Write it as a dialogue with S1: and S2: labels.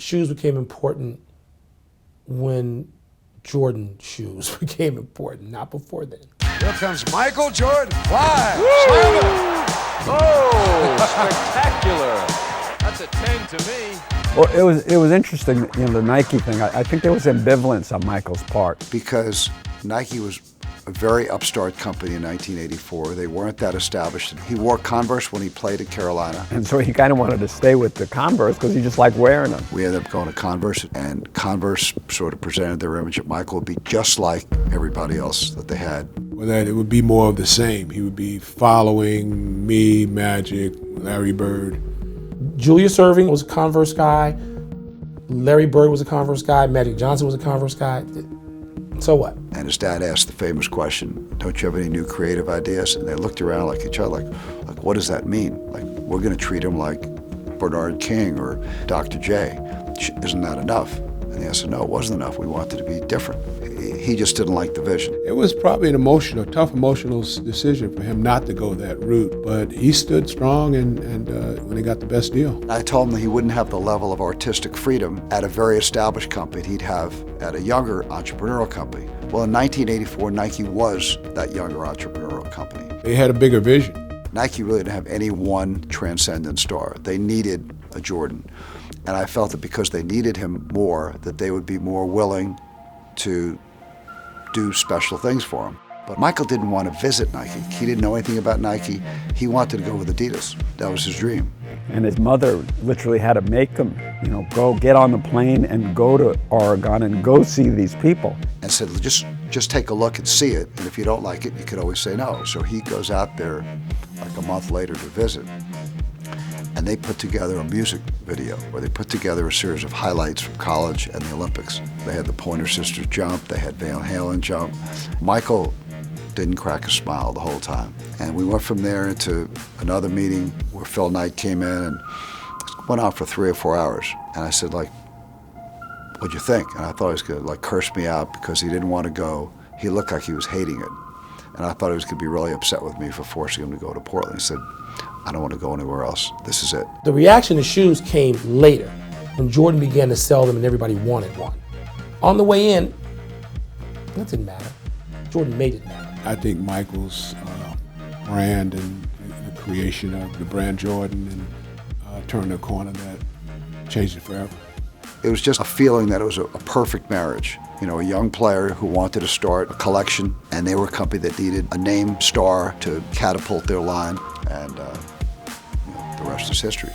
S1: shoes became important when Jordan shoes became important, not before then.
S2: Here comes Michael Jordan. Fly. Slam it.
S3: Oh, spectacular. That's a 10 to me.
S4: Well, it was interesting, the Nike thing. I think there was ambivalence on Michael's part.
S2: Because Nike was a very upstart company in 1984. They weren't that established. He wore Converse when he played at Carolina.
S4: And so he kind of wanted to stay with the Converse because he just liked wearing them.
S2: We ended up going to Converse, and Converse sort of presented their image that Michael would be just like everybody else that they had.
S5: Well, that it would be more of the same. He would be following me, Magic, Larry Bird.
S1: Julius Erving was a Converse guy. Larry Bird was a Converse guy. Magic Johnson was a Converse guy. So what?
S2: And his dad asked the famous question, don't you have any new creative ideas? And they looked around like each other, like what does that mean? Like, we're going to treat him like Bernard King or Dr. J. Isn't that enough? And the answer, no, it wasn't enough. We wanted to be different. He just didn't like the vision.
S5: It was probably a tough emotional decision for him not to go that route, but he stood strong and when he got the best deal.
S2: I told him that he wouldn't have the level of artistic freedom at a very established company he'd have at a younger entrepreneurial company. Well, in 1984, Nike was that younger entrepreneurial company.
S5: They had a bigger vision.
S2: Nike really didn't have any one transcendent star. They needed a Jordan. And I felt that because they needed him more, that they would be more willing to do special things for him. But Michael didn't want to visit Nike. He didn't know anything about Nike. He wanted to go with Adidas. That was his dream.
S4: And his mother literally had to make him, go get on the plane and go to Oregon and go see these people.
S2: And said, just take a look and see it. And if you don't like it, you could always say no. So he goes out there like a month later to visit. And they put together a music video where they put together a series of highlights from college and the Olympics. They had the Pointer Sisters jump, they had Van Halen jump. Michael didn't crack a smile the whole time. And we went from there into another meeting where Phil Knight came in and went on for 3 or 4 hours. And I said, what'd you think? And I thought he was gonna curse me out because he didn't want to go. He looked like he was hating it. And I thought he was gonna be really upset with me for forcing him to go to Portland. He said, I don't want to go anywhere else. This is it.
S1: The reaction to shoes came later when Jordan began to sell them and everybody wanted one. On the way in, that didn't matter. Jordan made it matter.
S5: I think Michael's brand and the creation of the brand Jordan and turned a corner that changed it forever.
S2: It was just a feeling that it was a perfect marriage. A young player who wanted to start a collection, and they were a company that needed a name star to catapult their line, and the rest is history.